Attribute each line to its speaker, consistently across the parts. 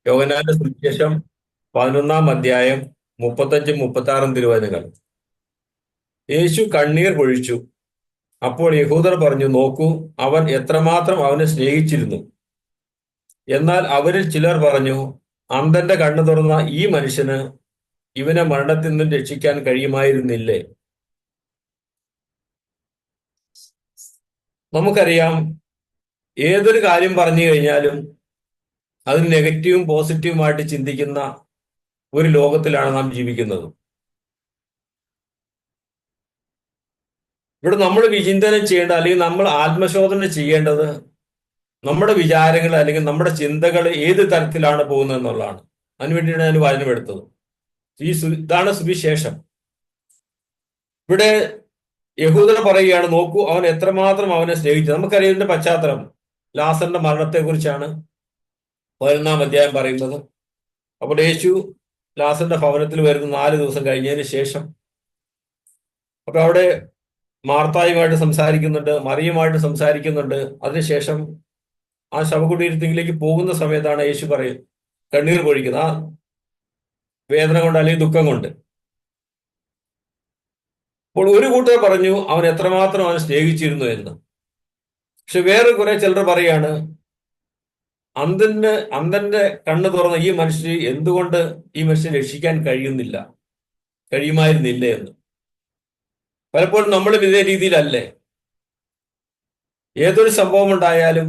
Speaker 1: യോഹന്നാന്റെ സുവിശേഷം 11-ാം അധ്യായം 35-36 തിരുവചനങ്ങൾ. യേശു കണ്ണീർ പൊഴിച്ചു. അപ്പോൾ യഹൂദർ പറഞ്ഞു, നോക്കൂ, അവൻ എത്രമാത്രം അവനെ സ്നേഹിച്ചിരുന്നു. എന്നാൽ അവരിൽ ചിലർ പറഞ്ഞു, അന്ധന്റെ കണ്ണു തുറന്ന ഈ മനുഷ്യന് ഇവനെ മരണത്തിൽ നിന്നും രക്ഷിക്കാൻ കഴിയുമായിരുന്നില്ലേ? നമുക്കറിയാം, ഏതൊരു കാര്യം പറഞ്ഞു കഴിഞ്ഞാലും അതിന് നെഗറ്റീവും പോസിറ്റീവുമായിട്ട് ചിന്തിക്കുന്ന ഒരു ലോകത്തിലാണ് നാം ജീവിക്കുന്നത്. ഇവിടെ നമ്മൾ വിചിന്തനം ചെയ്യേണ്ട, അല്ലെങ്കിൽ നമ്മൾ ആത്മശോധന ചെയ്യേണ്ടത് നമ്മുടെ വിചാരങ്ങൾ അല്ലെങ്കിൽ നമ്മുടെ ചിന്തകൾ ഏത് തരത്തിലാണ് പോകുന്നത് എന്നുള്ളതാണ്. അതിനുവേണ്ടിയാണ് ഞാൻ വചനം എടുത്തത്. ഇതാണ് സുവിശേഷം. ഇവിടെ യഹൂദർ പറയുകയാണ്, നോക്കൂ, അവൻ എത്രമാത്രം അവനെ സ്നേഹിച്ചു. നമുക്കറിയാം ഇതിന്റെ പശ്ചാത്തലം. ലാസറിന്റെ മരണത്തെക്കുറിച്ചാണ് 11-ാം അധ്യായം പറയുന്നത്. അപ്പോൾ യേശു ലാസറിന്റെ ഭവനത്തിൽ വരുന്ന 4 ദിവസം കഴിഞ്ഞതിന് ശേഷം അപ്പൊ അവിടെ മാർത്തായുമായിട്ട് സംസാരിക്കുന്നുണ്ട്, മറിയുമായിട്ട് സംസാരിക്കുന്നുണ്ട്. അതിനുശേഷം ആ ശവകുടീരത്തിലേക്ക് പോകുന്ന സമയത്താണ് യേശു പറയും കണ്ണീർ പൊഴിക്കുന്നത്, ആ വേദന കൊണ്ട് അല്ലെങ്കിൽ ദുഃഖം കൊണ്ട്. അപ്പോൾ ഒരു കൂട്ടർ പറഞ്ഞു അവൻ എത്രമാത്രം അവൻ സ്നേഹിച്ചിരുന്നു എന്ന്. പക്ഷെ വേറെ കുറെ ചിലർ പറയാണ്, അന്ധന്റെ കണ്ണ് തുറന്ന ഈ മനുഷ്യന് എന്തുകൊണ്ട് ഈ മനുഷ്യനെ രക്ഷിക്കാൻ കഴിയുമായിരുന്നില്ല എന്ന്. പലപ്പോഴും നമ്മളും ഇതേ രീതിയിലല്ലേ? ഏതൊരു സംഭവം ഉണ്ടായാലും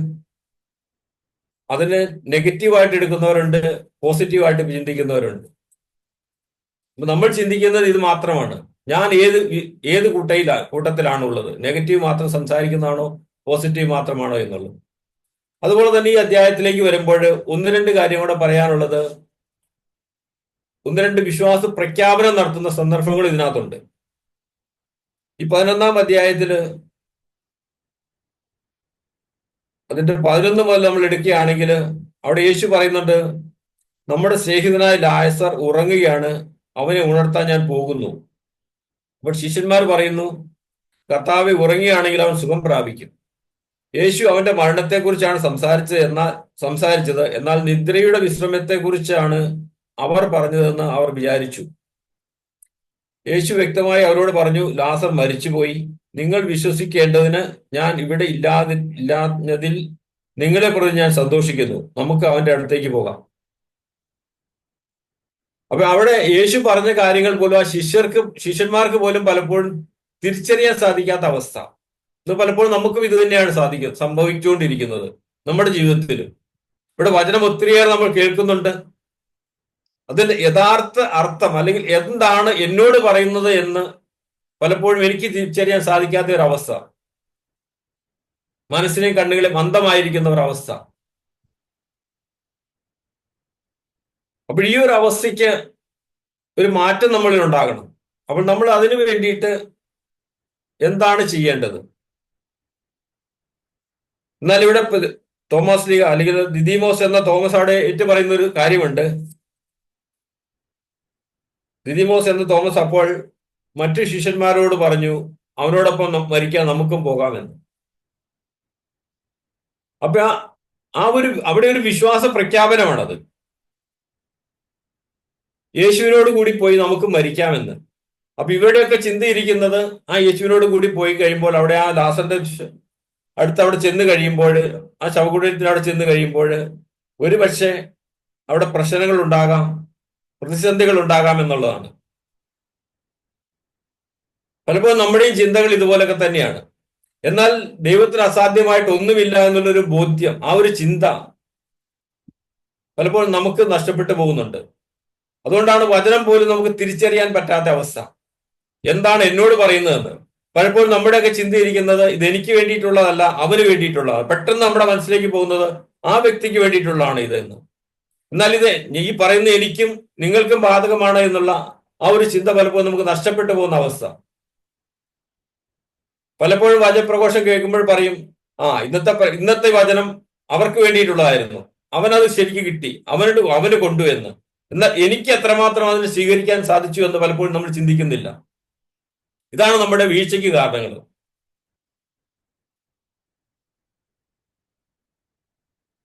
Speaker 1: അതിന് നെഗറ്റീവായിട്ട് എടുക്കുന്നവരുണ്ട്, പോസിറ്റീവായിട്ട് ചിന്തിക്കുന്നവരുണ്ട്. അപ്പൊ നമ്മൾ ചിന്തിക്കുന്നത് ഇത് മാത്രമാണ്. ഞാൻ ഏത് കൂട്ടത്തിലാണ് ഉള്ളത്? നെഗറ്റീവ് മാത്രം സംസാരിക്കുന്നതാണോ, പോസിറ്റീവ് മാത്രമാണോ എന്നുള്ളത്. അതുപോലെ തന്നെ ഈ അധ്യായത്തിലേക്ക് വരുമ്പോൾ 1-2 കാര്യം കൂടെ പറയാനുള്ളത്. 1-2 വിശ്വാസ പ്രഖ്യാപനം നടത്തുന്ന സന്ദർഭങ്ങൾ ഇതിനകത്തുണ്ട്. ഈ 11-ാം അധ്യായത്തില് അതിന്റെ 11 മുതൽ നമ്മൾ എടുക്കുകയാണെങ്കിൽ അവിടെ യേശു പറയുന്നുണ്ട്, നമ്മുടെ സ്നേഹിതനായ ലാസർ ഉറങ്ങുകയാണ്, അവനെ ഉണർത്താൻ ഞാൻ പോകുന്നു. അപ്പോൾ ശിഷ്യന്മാർ പറയുന്നു, കർത്താവെ, ഉറങ്ങുകയാണെങ്കിൽ അവൻ സുഖം പ്രാപിക്കും. യേശു അവന്റെ മരണത്തെക്കുറിച്ചാണ് സംസാരിച്ചത്. എന്നാൽ നിദ്രയുടെ വിശ്രമത്തെക്കുറിച്ചാണ് അവർ പറഞ്ഞതെന്ന് അവർ വിചാരിച്ചു. യേശു വ്യക്തമായി അവരോട് പറഞ്ഞു, ലാസർ മരിച്ചുപോയി. നിങ്ങൾ വിശ്വസിക്കേണ്ടതിന് ഞാൻ ഇവിടെ ഇല്ലാഞ്ഞതിൽ നിങ്ങളെ പ്രതി ഞാൻ സന്തോഷിക്കുന്നു. നമുക്ക് അവന്റെ അടുത്തേക്ക് പോകാം. അപ്പൊ അവിടെ യേശു പറഞ്ഞ കാര്യങ്ങൾ പോലും ആ ശിഷ്യന്മാർക്ക് പോലും പലപ്പോഴും തിരിച്ചറിയാൻ സാധിക്കാത്ത അവസ്ഥ. ഇത് പലപ്പോഴും നമുക്കും ഇത് തന്നെയാണ് സംഭവിച്ചുകൊണ്ടിരിക്കുന്നത് നമ്മുടെ ജീവിതത്തിൽ. ഇവിടെ വചനം ഒത്തിരിയേറെ നമ്മൾ കേൾക്കുന്നുണ്ട്. അതിന്റെ യഥാർത്ഥ അർത്ഥം അല്ലെങ്കിൽ എന്താണ് എന്നോട് പറയുന്നത് എന്ന് പലപ്പോഴും എനിക്ക് തിരിച്ചറിയാൻ സാധിക്കാത്ത ഒരു അവസ്ഥ, മനസ്സിനെയും കണ്ണുകളെ മന്ദമായിരിക്കുന്ന ഒരവസ്ഥ. അപ്പോൾ ഈ ഒരു അവസ്ഥയ്ക്ക് ഒരു മാറ്റം നമ്മളിൽ ഉണ്ടാകണം. അപ്പോൾ നമ്മൾ അതിനു വേണ്ടിയിട്ട് എന്താണ് ചെയ്യേണ്ടത്? എന്നാൽ ഇവിടെ തോമസ് ലീഗ അല്ലെങ്കിൽ ദിദിമോസ് എന്ന തോമസ് അവിടെ ഏറ്റു പറയുന്ന ഒരു കാര്യമുണ്ട്. ദിദിമോസ് എന്ന തോമസ് അപ്പോൾ മറ്റു ശിഷ്യന്മാരോട് പറഞ്ഞു, അവനോടൊപ്പം മരിക്കാൻ നമുക്കും പോകാമെന്ന്. അപ്പൊ അവിടെ ഒരു വിശ്വാസ പ്രഖ്യാപനമാണത്. യേശുവിനോട് കൂടി പോയി നമുക്ക് മരിക്കാമെന്ന്. അപ്പൊ ഇവരുടെയൊക്കെ ചിന്തയിരിക്കുന്നത്, ആ യേശുവിനോട് കൂടി പോയി കഴിയുമ്പോൾ അവിടെ ആ ലാസറിന്റെ അടുത്ത് അവിടെ ചെന്ന് കഴിയുമ്പോൾ, ആ ശവകുടീരത്തിന് അവിടെ ചെന്ന് കഴിയുമ്പോൾ ഒരു പക്ഷേ അവിടെ പ്രശ്നങ്ങൾ ഉണ്ടാകാം, പ്രതിസന്ധികൾ ഉണ്ടാകാം എന്നുള്ളതാണ്. പലപ്പോഴും നമ്മുടെയും ചിന്തകൾ ഇതുപോലൊക്കെ തന്നെയാണ്. എന്നാൽ ദൈവത്തിന് അസാധ്യമായിട്ട് ഒന്നുമില്ല എന്നുള്ളൊരു ബോധ്യം, ആ ഒരു ചിന്ത പലപ്പോഴും നമുക്ക് നഷ്ടപ്പെട്ടു പോകുന്നുണ്ട്. അതുകൊണ്ടാണ് വചനം പോലും നമുക്ക് തിരിച്ചറിയാൻ പറ്റാത്ത അവസ്ഥ. എന്താണ് എന്നോട് പറയുന്നതെന്ന് പലപ്പോഴും നമ്മുടെയൊക്കെ ചിന്തയിരിക്കുന്നത് ഇത് എനിക്ക് വേണ്ടിയിട്ടുള്ളതല്ല, അവന് വേണ്ടിയിട്ടുള്ളതാണ്. പെട്ടെന്ന് നമ്മുടെ മനസ്സിലേക്ക് പോകുന്നത് ആ വ്യക്തിക്ക് വേണ്ടിയിട്ടുള്ളതാണ് ഇതെന്ന്. എന്നാൽ ഇത് ഈ പറയുന്ന എനിക്കും നിങ്ങൾക്കും ബാധകമാണ് എന്നുള്ള ആ ഒരു ചിന്ത പലപ്പോഴും നമുക്ക് നഷ്ടപ്പെട്ടു പോകുന്ന അവസ്ഥ. പലപ്പോഴും വചനപ്രഘോഷം കേൾക്കുമ്പോൾ പറയും, ഇന്നത്തെ വചനം അവർക്ക് വേണ്ടിയിട്ടുള്ളതായിരുന്നു, അവനത് ശരിക്ക് കിട്ടി, അവന് കൊണ്ടു എന്ന്. എന്നാൽ എനിക്ക് എത്രമാത്രം അതിന് സ്വീകരിക്കാൻ സാധിച്ചു എന്ന് പലപ്പോഴും നമ്മൾ ചിന്തിക്കുന്നില്ല. ഇതാണ് നമ്മുടെ വീഴ്ചയ്ക്ക് കാരണങ്ങൾ.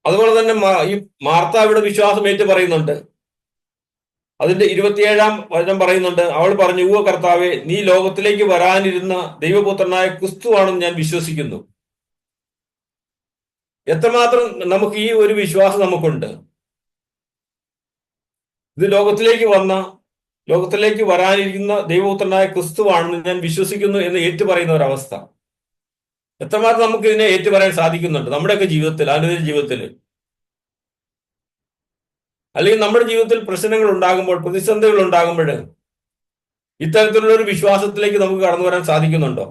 Speaker 1: അതുപോലെ തന്നെ ഈ മാർത്ത ഇവിടെ വിശ്വാസം ഏറ്റു പറയുന്നുണ്ട്. അതിന്റെ 27-ാം വചനം പറയുന്നുണ്ട്, അവൾ പറഞ്ഞു, "ഉവ്വ കർത്താവേ, നീ ലോകത്തിലേക്ക് വരാനിരുന്ന ദൈവപുത്രനായ ക്രിസ്തുവാണെന്ന് ഞാൻ വിശ്വസിക്കുന്നു." എത്രമാത്രം നമുക്ക് ഈ ഒരു വിശ്വാസം നമുക്കുണ്ട്. ഇത് ലോകത്തിലേക്ക് വരാനിരിക്കുന്ന ദൈവപുത്രനായ ക്രിസ്തുവാണെന്ന് ഞാൻ വിശ്വസിക്കുന്നു എന്ന് ഏറ്റുപറയുന്ന ഒരവസ്ഥ. എത്രമാത്രം നമുക്ക് ഇതിനെ ഏറ്റുപറയാൻ സാധിക്കുന്നുണ്ട് നമ്മുടെയൊക്കെ ജീവിതത്തിൽ, അനുദിന ജീവിതത്തിൽ. അല്ലെങ്കിൽ നമ്മുടെ ജീവിതത്തിൽ പ്രശ്നങ്ങൾ ഉണ്ടാകുമ്പോൾ, പ്രതിസന്ധികൾ ഉണ്ടാകുമ്പോൾ ഇത്തരത്തിലുള്ള ഒരു വിശ്വാസത്തിലേക്ക് നമുക്ക് കടന്നു വരാൻ സാധിക്കുന്നുണ്ടോ?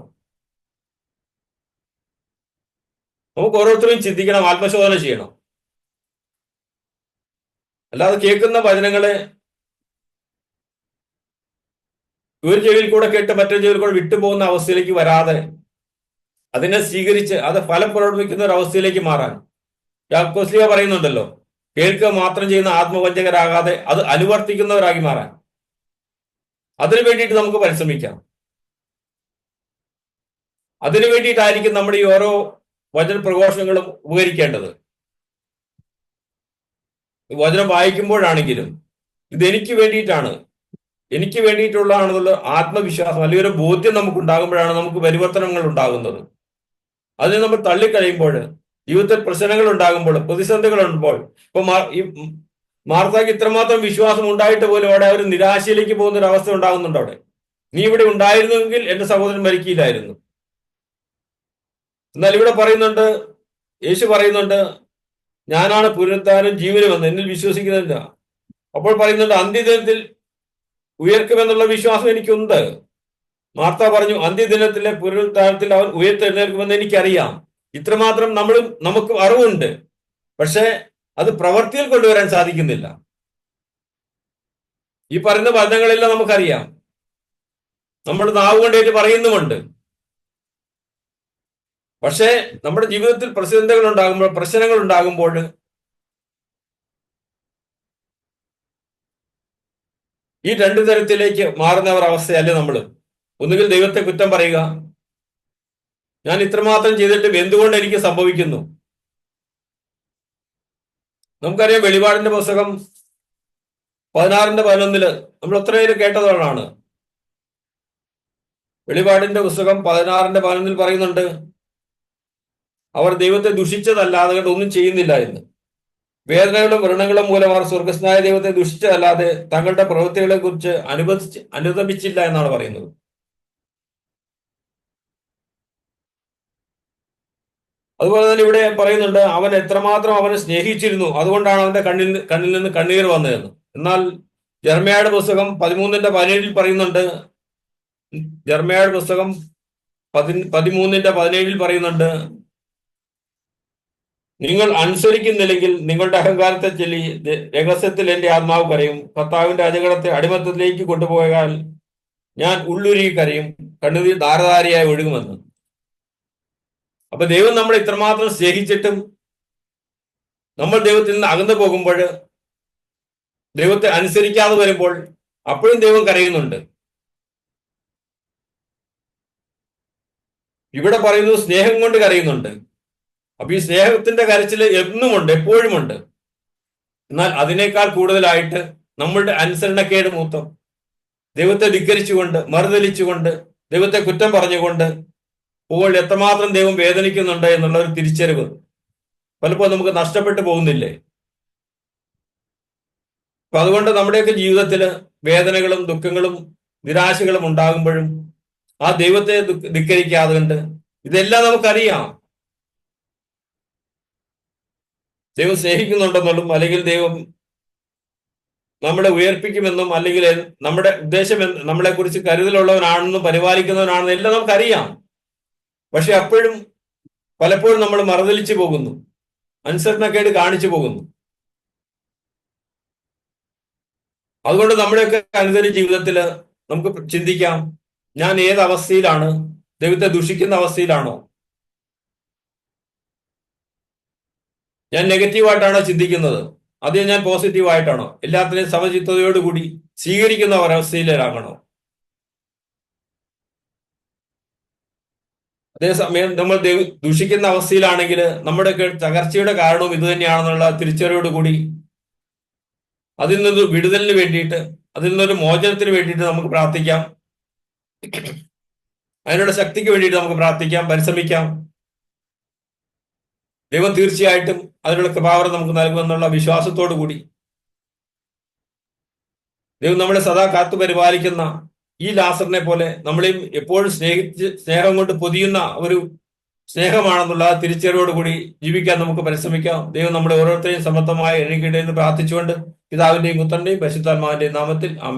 Speaker 1: നമുക്ക് ഓരോരുത്തരും ചിന്തിക്കണം, ആത്മശോധന ചെയ്യണം. അല്ലാതെ കേൾക്കുന്ന വചനങ്ങളെ ഒരു ചെവിയിൽ കൂടെ കേട്ട് മറ്റൊരു ചെവിയിൽ കൂടെ വിട്ടുപോകുന്ന അവസ്ഥയിലേക്ക് വരാതെ അതിനെ സ്വീകരിച്ച് അത് ഫലം പ്രകടിപ്പിക്കുന്ന ഒരു അവസ്ഥയിലേക്ക് മാറാൻ യാക്കോബ് പറയുന്നുണ്ടല്ലോ, കേൾക്കുക മാത്രം ചെയ്യുന്ന ആത്മവഞ്ചകരാകാതെ അത് അനുവർത്തിക്കുന്നവരാക്കി മാറാൻ. അതിനു വേണ്ടിയിട്ട് നമുക്ക് പരിശ്രമിക്കാം. അതിനു വേണ്ടിയിട്ടായിരിക്കും നമ്മുടെ ഈ ഓരോ വചന പ്രഘോഷങ്ങളും ഉപകരിക്കേണ്ടത്. വചനം വായിക്കുമ്പോഴാണെങ്കിലും ഇതെനിക്ക് വേണ്ടിയിട്ടാണ്, എനിക്ക് വേണ്ടിയിട്ടുള്ളതാണെന്നുള്ള ആത്മവിശ്വാസം അല്ലെങ്കിൽ ഒരു ബോധ്യം നമുക്ക് ഉണ്ടാകുമ്പോഴാണ് നമുക്ക് പരിവർത്തനങ്ങൾ ഉണ്ടാകുന്നത്. അതിനെ നമ്മൾ തള്ളിക്കഴിയുമ്പോൾ, ജീവിതത്തിൽ പ്രശ്നങ്ങൾ ഉണ്ടാകുമ്പോൾ, പ്രതിസന്ധികൾ ഉണ്ടാകുമ്പോൾ, ഇപ്പൊ ഈ മാർത്താക്ക് ഇത്രമാത്രം വിശ്വാസം ഉണ്ടായിട്ട് പോലും അവിടെ അവർ നിരാശയിലേക്ക് പോകുന്ന ഒരു അവസ്ഥ ഉണ്ടാകുന്നുണ്ട്. അവിടെ നീ ഇവിടെ ഉണ്ടായിരുന്നുവെങ്കിൽ എന്റെ സഹോദരൻ മരിക്കില്ലായിരുന്നു. എന്നാൽ ഇവിടെ പറയുന്നുണ്ട്, യേശു പറയുന്നുണ്ട്, ഞാനാണ് പുനരുത്ഥാനവും ജീവനും എന്ന്, എന്നിൽ വിശ്വസിക്കുന്നില്ല. അപ്പോൾ പറയുന്നുണ്ട്, അന്ത്യദിനത്തിൽ ഉയർക്കുമെന്നുള്ള വിശ്വാസം എനിക്കുണ്ട്. മാർത്ത പറഞ്ഞു, അന്ത്യദിനത്തിലെ പുനരുത്ഥാനത്തിൽ അവൻ ഉയർത്തെഴുന്നേൽക്കുമെന്ന് എനിക്കറിയാം. ഇത്രമാത്രം നമുക്ക് അറിവുണ്ട്. പക്ഷെ അത് പ്രവൃത്തിയിൽ കൊണ്ടുവരാൻ സാധിക്കുന്നില്ല. ഈ പറയുന്ന വചനങ്ങളെല്ലാം നമുക്കറിയാം, നമ്മൾ നാവ് കൊണ്ടേറ്റ് പറയുന്നുമുണ്ട്. പക്ഷേ നമ്മുടെ ജീവിതത്തിൽ പ്രശ്നങ്ങൾ ഉണ്ടാകുമ്പോൾ ഈ രണ്ടു തരത്തിലേക്ക് മാറുന്ന അവസ്ഥയല്ലേ നമ്മൾ. ഒന്നുകിൽ ദൈവത്തെ കുറ്റം പറയുക, ഞാൻ ഇത്രമാത്രം ചെയ്തിട്ടും എന്തുകൊണ്ട് എനിക്ക് സംഭവിക്കുന്നു. നമുക്കറിയാം, വെളിപാടിന്റെ പുസ്തകം 16:11 നമ്മൾ ഒത്തിരി കേട്ടതാണ്. വെളിപാടിന്റെ പുസ്തകം 16:11 പറയുന്നുണ്ട്, അവർ ദൈവത്തെ ദുഷിച്ചതല്ലാതെ ഒന്നും ചെയ്യുന്നില്ല എന്ന്. വേദനകളും വ്രണങ്ങളും മൂലം അവർ സ്വർഗസ്നായ ദൈവത്തെ ദുഷിച്ചതല്ലാതെ തങ്ങളുടെ പ്രവൃത്തികളെ കുറിച്ച് അനുതപിച്ചില്ല എന്നാണ് പറയുന്നത്. അതുപോലെ തന്നെ ഇവിടെ പറയുന്നുണ്ട്, അവൻ എത്രമാത്രം അവനെ സ്നേഹിച്ചിരുന്നു, അതുകൊണ്ടാണ് അവന്റെ കണ്ണിൽ നിന്ന് കണ്ണീർ വന്നതെന്ന്. എന്നാൽ ജെറമ്യായുടെ പുസ്തകം 13:17 പറയുന്നുണ്ട്, ജെറമ്യായുടെ പുസ്തകം 13:17 പറയുന്നുണ്ട്, നിങ്ങൾ അനുസരിക്കുന്നില്ലെങ്കിൽ നിങ്ങളുടെ അഹങ്കാരത്തെ ചൊല്ലി രഹസ്യത്തിൽ എന്റെ ആത്മാവ് കരയും. കർത്താവിന്റെ അജഗണത്തെ അടിമത്തത്തിലേക്ക് കൊണ്ടുപോയാൽ ഞാൻ ഉള്ളുരുകി കരയും, കണ്ണുനീർ ധാരധാരയായി ഒഴുകുമെന്ന്. അപ്പൊ ദൈവം നമ്മളെ ഇത്രമാത്രം സ്നേഹിച്ചിട്ടും നമ്മൾ ദൈവത്തിൽ നിന്ന് അകന്നു പോകുമ്പോൾ, ദൈവത്തെ അനുസരിക്കാതെ വരുമ്പോൾ അപ്പോഴും ദൈവം കരയുന്നുണ്ട്. ഇവിടെ പറയുന്നു സ്നേഹം കൊണ്ട് കരയുന്നുണ്ട്. അപ്പൊ ഈ സ്നേഹത്തിന്റെ കരച്ചിൽ എന്നുമുണ്ട്, എപ്പോഴുമുണ്ട്. എന്നാൽ അതിനേക്കാൾ കൂടുതലായിട്ട് നമ്മളുടെ അനുസരണക്കേട് മൂത്തം, ദൈവത്തെ ധിക്കരിച്ചുകൊണ്ട്, മറുതലിച്ചുകൊണ്ട്, ദൈവത്തെ കുറ്റം പറഞ്ഞുകൊണ്ട് ഇപ്പോൾ എത്രമാത്രം ദൈവം വേദനിക്കുന്നുണ്ട് എന്നുള്ള ഒരു തിരിച്ചറിവ് പലപ്പോഴും നമുക്ക് നഷ്ടപ്പെട്ടു പോകുന്നില്ലേ. അപ്പൊ അതുകൊണ്ട് നമ്മുടെയൊക്കെ ജീവിതത്തിൽ വേദനകളും ദുഃഖങ്ങളും നിരാശകളും ഉണ്ടാകുമ്പോഴും ആ ദൈവത്തെ ധിക്കരിക്കാതെ കൊണ്ട്, ഇതെല്ലാം നമുക്കറിയാം, ദൈവം സ്നേഹിക്കുന്നുണ്ടെന്നുള്ളതും, അല്ലെങ്കിൽ ദൈവം നമ്മളെ ഉയർപ്പിക്കുമെന്നും, അല്ലെങ്കിൽ നമ്മുടെ ഉദ്ദേശം നമ്മളെ കുറിച്ച് കരുതലുള്ളവനാണെന്നും പരിപാലിക്കുന്നവനാണെന്നും എല്ലാം നമുക്കറിയാം. പക്ഷെ അപ്പോഴും പലപ്പോഴും നമ്മൾ മറുതലിച്ചു പോകുന്നു, അനുസരണക്കേട് കാണിച്ചു പോകുന്നു. അതുകൊണ്ട് നമ്മുടെയൊക്കെ അനുദിന ജീവിതത്തിൽ നമുക്ക് ചിന്തിക്കാം, ഞാൻ ഏത് അവസ്ഥയിലാണ്? ദൈവത്തെ ദുഷിക്കുന്ന അവസ്ഥയിലാണോ? ഞാൻ നെഗറ്റീവായിട്ടാണോ ചിന്തിക്കുന്നത്? അതേ ഞാൻ പോസിറ്റീവായിട്ടാണോ? എല്ലാത്തിനെയും സമചിത്തതയോടുകൂടി സ്വീകരിക്കുന്ന ഒരവസ്ഥയിലാകണോ? അതേസമയം നമ്മൾ ദുഷിക്കുന്ന അവസ്ഥയിലാണെങ്കിൽ നമ്മുടെ തകർച്ചയുടെ കാരണവും ഇത് തന്നെയാണെന്നുള്ള തിരിച്ചറിയോടുകൂടി അതിൽ നിന്ന് വിടുതലിന് വേണ്ടിയിട്ട്, അതിൽ നിന്നൊരു മോചനത്തിന് വേണ്ടിയിട്ട് നമുക്ക് പ്രാർത്ഥിക്കാം. അതിനുള്ള ശക്തിക്ക് വേണ്ടിയിട്ട് നമുക്ക് പ്രാർത്ഥിക്കാം, പരിശ്രമിക്കാം. ദൈവം തീർച്ചയായിട്ടും അതിനുള്ള കൃപാവരം നമുക്ക് നൽകുമെന്നുള്ള വിശ്വാസത്തോടു കൂടി ദൈവം നമ്മളെ സദാ കാത്തു പരിപാലിക്കുന്ന ഈ ലാസറിനെ പോലെ നമ്മളെയും എപ്പോഴും സ്നേഹം കൊണ്ട് പൊതിയുന്ന ഒരു സ്നേഹമാണെന്നുള്ള തിരിച്ചറിവോടുകൂടി ജീവിക്കാൻ നമുക്ക് പരിശ്രമിക്കാം. ദൈവം നമ്മളെ ഓരോരുത്തരെയും സമർത്ഥമായി എഴുകിയിടേന്ന് പ്രാർത്ഥിച്ചുകൊണ്ട് പിതാവിന്റെയും പുത്രന്റെയും പരിശുദ്ധാത്മാവിന്റെയും നാമത്തിൽ ആമേൻ.